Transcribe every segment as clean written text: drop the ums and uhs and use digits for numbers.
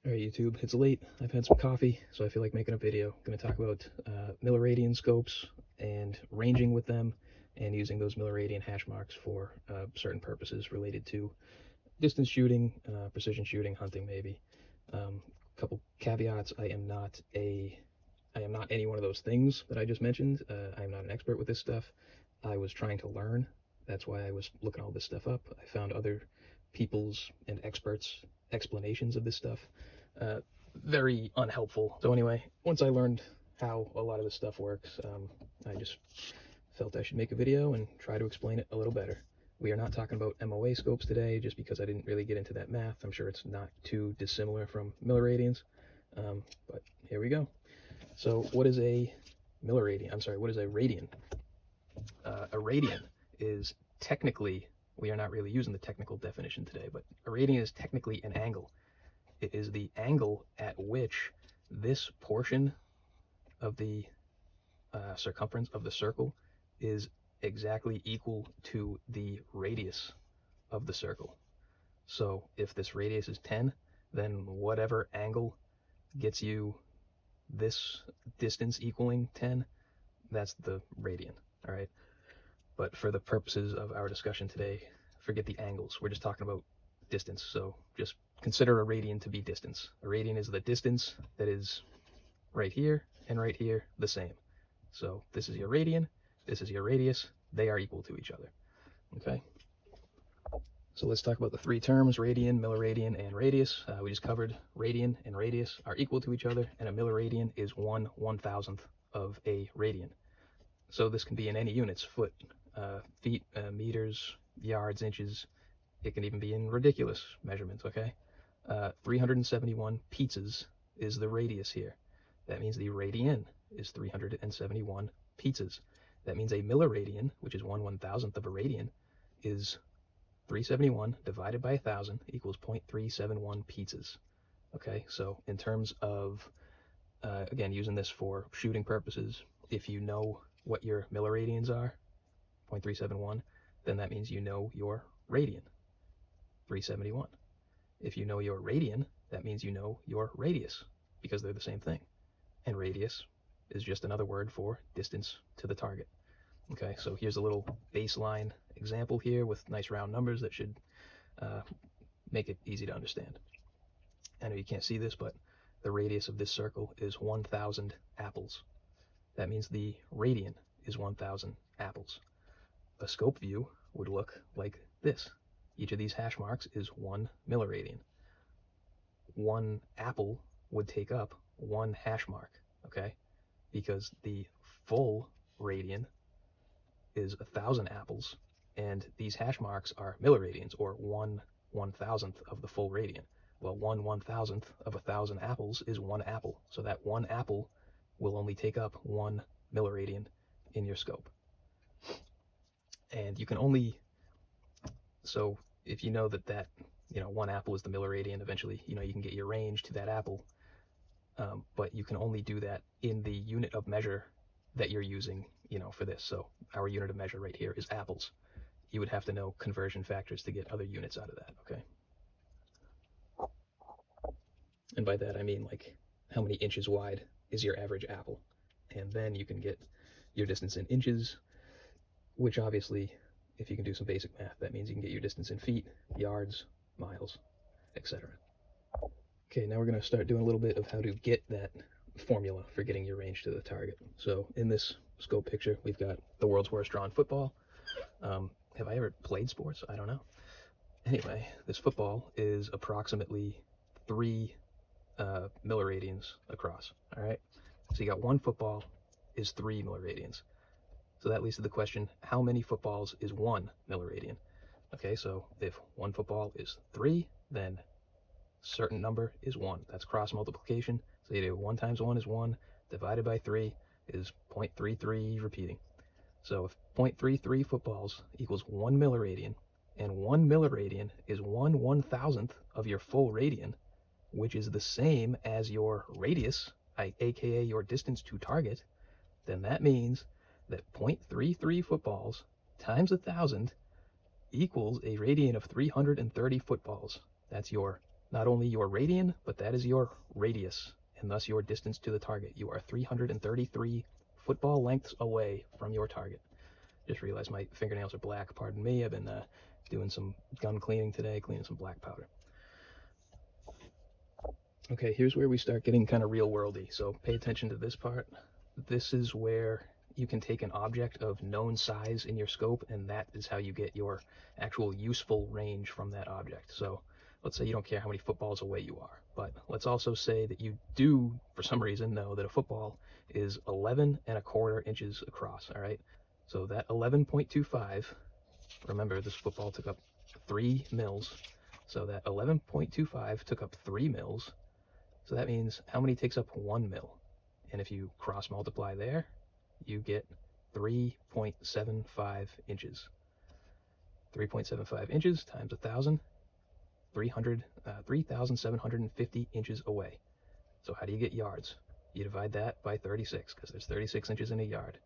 Alright YouTube, it's late, I've had some coffee, so I feel like making a video. I'm going to talk about milliradian scopes and ranging with them and using those milliradian hash marks for certain purposes related to distance shooting, precision shooting, hunting maybe. Couple caveats, I am not any one of those things that I just mentioned. I am not an expert with this stuff. I was trying to learn. That's why I was looking all this stuff up. I found other people's and experts' explanations of this stuff very unhelpful. So anyway, once I learned how a lot of this stuff works, I just felt I should make a video and try to explain it a little better. We are not talking about MOA scopes today, just because I didn't really get into that math. I'm sure it's not too dissimilar from milliradians, but here we go. So what is a milliradian? I'm sorry, what is a radian? A radian is technically, we are not really using the technical definition today, but a radian is technically an angle. It is the angle at which this portion of the circumference of the circle is exactly equal to the radius of the circle. So if this radius is 10, then whatever angle gets you this distance equaling 10, that's the radian, all right? But for the purposes of our discussion today, forget the angles. We're just talking about distance, so just consider a radian to be distance. A radian is the distance that is right here and right here the same. So this is your radian, this is your radius, they are equal to each other, okay? So let's talk about the three terms, radian, milliradian, and radius. We just covered radian and radius are equal to each other, and a milliradian is 1/1000th of a radian. So this can be in any units, foot, feet, meters, yards, inches. It can even be in ridiculous measurements, okay? 371 pizzas is the radius here. That means the radian is 371 pizzas. That means a milliradian, which is 1/1000th of a radian, is 371 divided by 1,000 equals 0.371 pizzas. Okay, so in terms of, again, using this for shooting purposes, if you know what your milliradians are, 0.371, then that means you know your radian, 371. If you know your radian, that means you know your radius, because they're the same thing. And radius is just another word for distance to the target. Okay, so here's a little baseline example here with nice round numbers that should make it easy to understand. I know you can't see this, but the radius of this circle is 1,000 apples. That means the radian is 1,000 apples. A scope view would look like this. Each of these hash marks is 1 milliradian. One apple would take up 1 hash mark, okay? Because the full radian is 1,000 apples, and these hash marks are milliradians, or 1/1000th of the full radian. Well, 1/1000th of 1,000 apples is 1 apple, so that 1 apple will only take up 1 milliradian in your scope. And you can only, so if you know that 1 apple is the milliradian, eventually, you can get your range to that apple, but you can only do that in the unit of measure that you're using, for this. So our unit of measure right here is apples. You would have to know conversion factors to get other units out of that, okay? And by that I mean, like, how many inches wide is your average apple? And then you can get your distance in inches, which obviously, if you can do some basic math, that means you can get your distance in feet, yards, miles, etc. Okay, now we're going to start doing a little bit of how to get that formula for getting your range to the target. So in this scope picture, we've got the world's worst drawn football. Have I ever played sports? I don't know. Anyway, this football is approximately 3 milliradians across, all right? So you got one football is 3 milliradians. So that leads to the question, how many footballs is 1 milliradian? Okay, so if one football is 3, then certain number is 1. That's cross multiplication. So you do 1 times 1 is 1, divided by 3 is 0.33 repeating. So if 0.33 footballs equals 1 milliradian, and 1 milliradian is 1/1000th of your full radian, which is the same as your radius, aka your distance to target, then that means that 0.33 footballs times 1,000 equals a radian of 330 footballs. That's your not only your radian, but that is your radius, and thus your distance to the target. You are 333 football lengths away from your target. Just realized my fingernails are black, pardon me. I've been doing some gun cleaning today, cleaning some black powder. Okay, here's where we start getting kind of real worldy, so pay attention to this part. This is where you can take an object of known size in your scope, and that is how you get your actual useful range from that object. So let's say you don't care how many footballs away you are, but let's also say that you do, for some reason, know that a football is 11¼ inches across, all right? So that 11.25, remember this football took up 3 mils, so that 11.25 took up 3 mils, so that means how many takes up 1 mil? And if you cross multiply there, you get 3.75 inches. 3.75 inches times 1,000, 3,750 inches away. So how do you get yards? You divide that by 36, because there's 36 inches in a yard.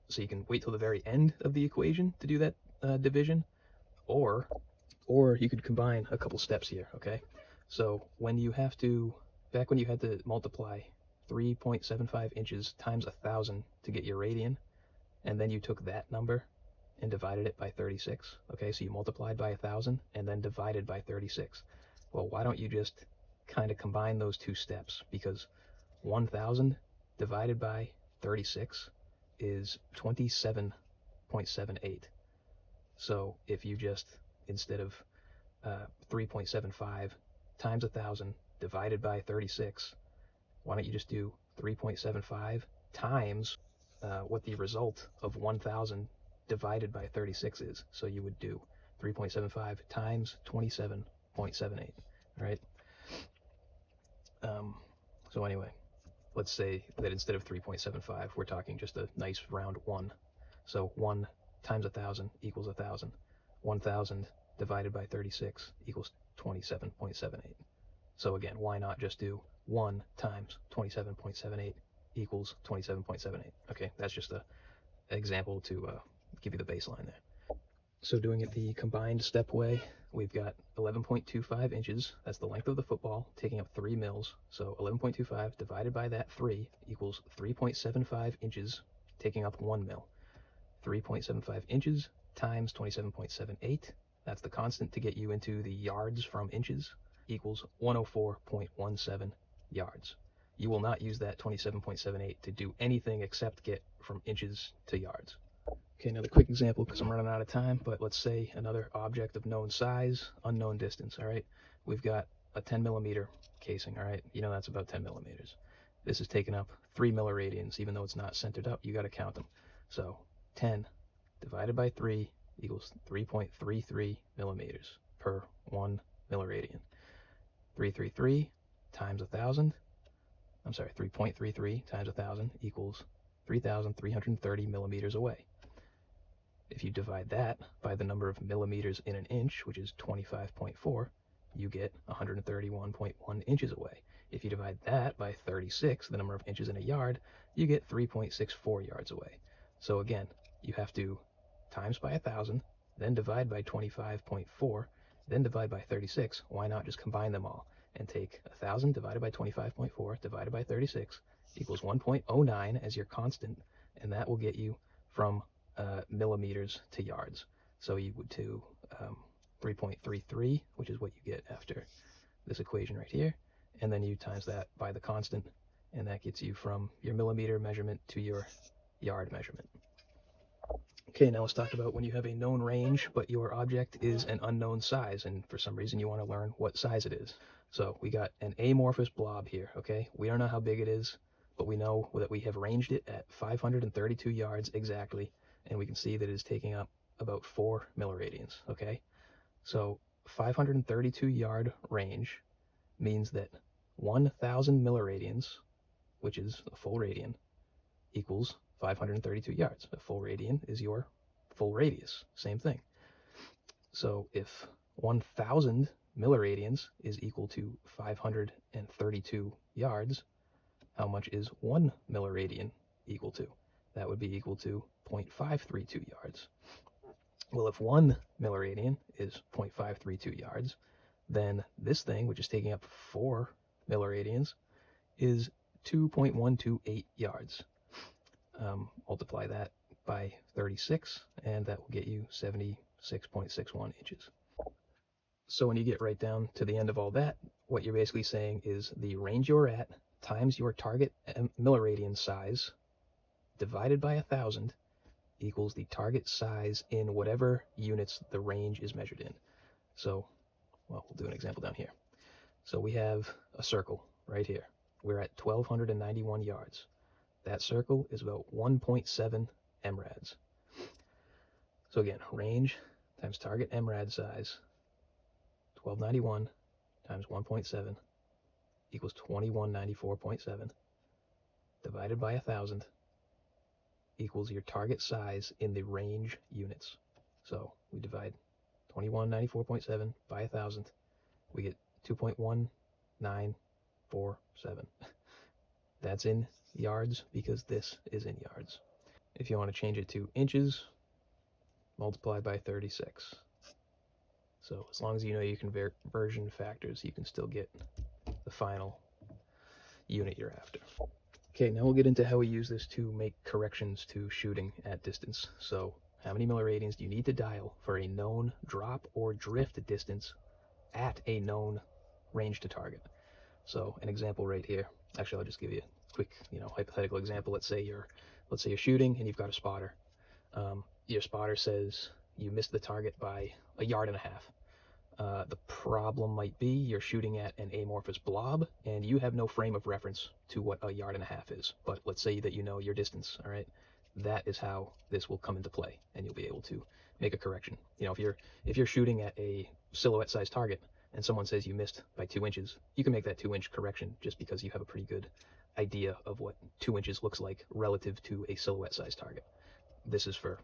So you can wait till the very end of the equation to do that division, or you could combine a couple steps here, okay? So when you have to, back when you had to multiply 3.75 inches times 1,000 to get your radian, and then you took that number and divided it by 36, okay? So you multiplied by 1,000 and then divided by 36. Well, why don't you just kind of combine those two steps? Because 1,000 divided by 36 is 27.78. So if you just, instead of 3.75 times 1,000 divided by 36, why don't you just do 3.75 times what the result of 1,000 divided by 36 is? So you would do 3.75 times 27.78, all right? So anyway, let's say that instead of 3.75, we're talking just a nice round 1. So 1 times 1,000 equals 1,000. 1,000 divided by 36 equals 27.78. So again, why not just do 1 times 27.78 equals 27.78? Okay, that's just an example to give you the baseline there. So doing it the combined step way, we've got 11.25 inches, that's the length of the football, taking up 3 mils. So 11.25 divided by that 3 equals 3.75 inches, taking up 1 mil. 3.75 inches times 27.78, that's the constant to get you into the yards from inches, equals 104.17 yards. You will not use that 27.78 to do anything except get from inches to yards. Okay, another quick example because I'm running out of time, but let's say another object of known size, unknown distance, all right? We've got a 10 millimeter casing, all right? You know that's about 10 millimeters. This is taking up 3 milliradians, even though it's not centered up, you got to count them. So 10 divided by 3 equals 3.33 millimeters per 1 milliradian. 333 times 1,000, I'm sorry, 3.33 times 1,000 equals 3,330 millimeters away. If you divide that by the number of millimeters in an inch, which is 25.4, you get 131.1 inches away. If you divide that by 36, the number of inches in a yard, you get 3.64 yards away. So again, you have to times by 1,000, then divide by 25.4, then divide by 36. Why not just combine them all and take 1,000 divided by 25.4 divided by 36 equals 1.09 as your constant, and that will get you from millimeters to yards. So you would do 3.33, which is what you get after this equation right here, and then you times that by the constant, and that gets you from your millimeter measurement to your yard measurement. Okay, now let's talk about when you have a known range, but your object is an unknown size, and for some reason you want to learn what size it is. So we got an amorphous blob here, okay? We don't know how big it is, but we know that we have ranged it at 532 yards exactly, and we can see that it is taking up about 4 milliradians, okay? So 532 yard range means that 1,000 milliradians, which is a full radian, equals 532 yards. A full radian is your full radius, same thing. So if 1,000 milliradians is equal to 532 yards, how much is 1 milliradian equal to? That would be equal to 0.532 yards. Well, if 1 milliradian is 0.532 yards, then this thing, which is taking up 4 milliradians, is 2.128 yards. Multiply that by 36, and that will get you 76.61 inches. So when you get right down to the end of all that, what you're basically saying is the range you're at times your target milliradian size divided by 1,000 equals the target size in whatever units the range is measured in. So, well, we'll do an example down here. So we have a circle right here. We're at 1,291 yards. That circle is about 1.7 mrads. So again, range times target mrad size, 1291 times 1.7 equals 2194.7 divided by 1,000 equals your target size in the range units. So we divide 2194.7 by 1,000, we get 2.1947. That's in yards because this is in yards. If you want to change it to inches, multiply by 36. So as long as you know your conversion factors, you can still get the final unit you're after. Okay, now we'll get into how we use this to make corrections to shooting at distance. So how many milliradians do you need to dial for a known drop or drift distance at a known range to target? So an example right here. Actually, I'll just give you a quick, hypothetical example. Let's say you're shooting and you've got a spotter. Your spotter says you missed the target by 1.5 yards. The problem might be you're shooting at an amorphous blob and you have no frame of reference to what 1.5 yards is. But let's say that you know your distance, all right? That is how this will come into play, and you'll be able to make a correction. If you're shooting at a silhouette-sized target and someone says you missed by 2 inches, you can make that 2-inch correction just because you have a pretty good idea of what 2 inches looks like relative to a silhouette-sized target. This is for,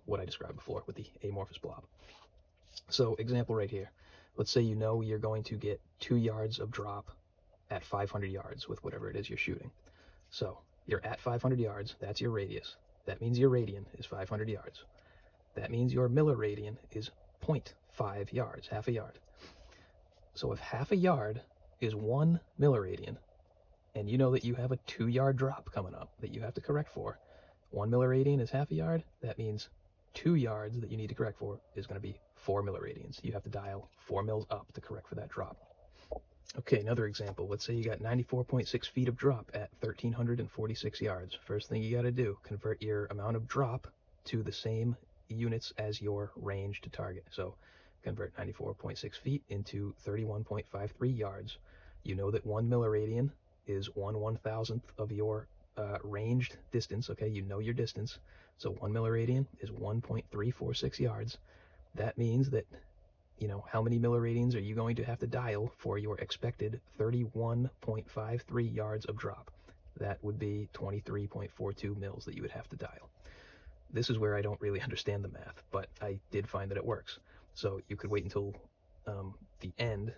what I described before with the amorphous blob. So example right here. Let's say you know you're going to get 2 yards of drop at 500 yards with whatever it is you're shooting. So you're at 500 yards, that's your radius. That means your radian is 500 yards. That means your milliradian is 0.5 yards, half a yard. So if half a yard is 1 milliradian, and you know that you have a 2-yard drop coming up that you have to correct for, 1 milliradian is half a yard, that means 2 yards that you need to correct for is going to be 4 milliradians. You have to dial 4 mils up to correct for that drop. Okay, another example. Let's say you got 94.6 feet of drop at 1,346 yards. First thing you got to do, convert your amount of drop to the same units as your range to target. So convert 94.6 feet into 31.53 yards. You know that 1 milliradian is 1/1000th of your ranged distance. Okay, you know your distance. So 1 milliradian is 1.346 yards. That means that, how many milliradians are you going to have to dial for your expected 31.53 yards of drop? That would be 23.42 mils that you would have to dial. This is where I don't really understand the math, but I did find that it works. So you could wait until the end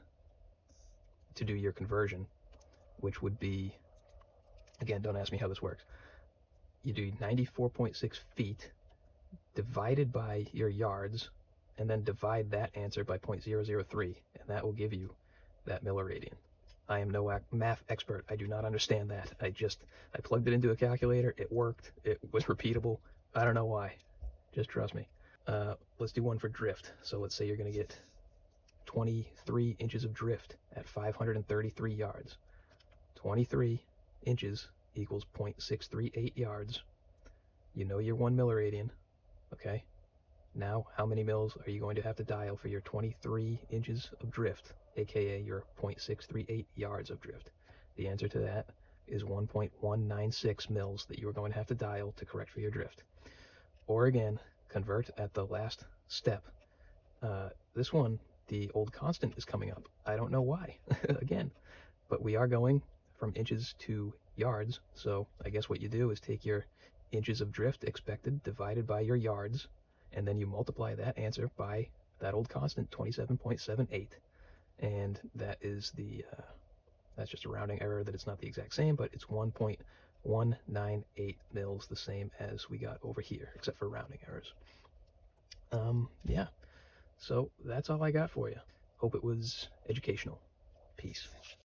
to do your conversion, which would be, again, don't ask me how this works. You do 94.6 feet divided by your yards, and then divide that answer by 0.003, and that will give you that milliradian. I am no math expert. I do not understand that. I plugged it into a calculator. It worked. It was repeatable. I don't know why. Just trust me. Let's do one for drift. So let's say you're going to get 23 inches of drift at 533 yards. 23 inches equals 0.638 yards. You know your 1 milliradian, okay? Now, how many mils are you going to have to dial for your 23 inches of drift, aka your 0.638 yards of drift? The answer to that is 1.196 mils that you are going to have to dial to correct for your drift. Or again, convert at the last step. This one, the old constant is coming up. I don't know why, again, but we are going from inches to yards, so I guess what you do is take your inches of drift expected divided by your yards, and then you multiply that answer by that old constant, 27.78, and that is that's just a rounding error that it's not the exact same, but it's 1.198 mils, the same as we got over here, except for rounding errors. Yeah, so that's all I got for you. Hope it was educational. Peace.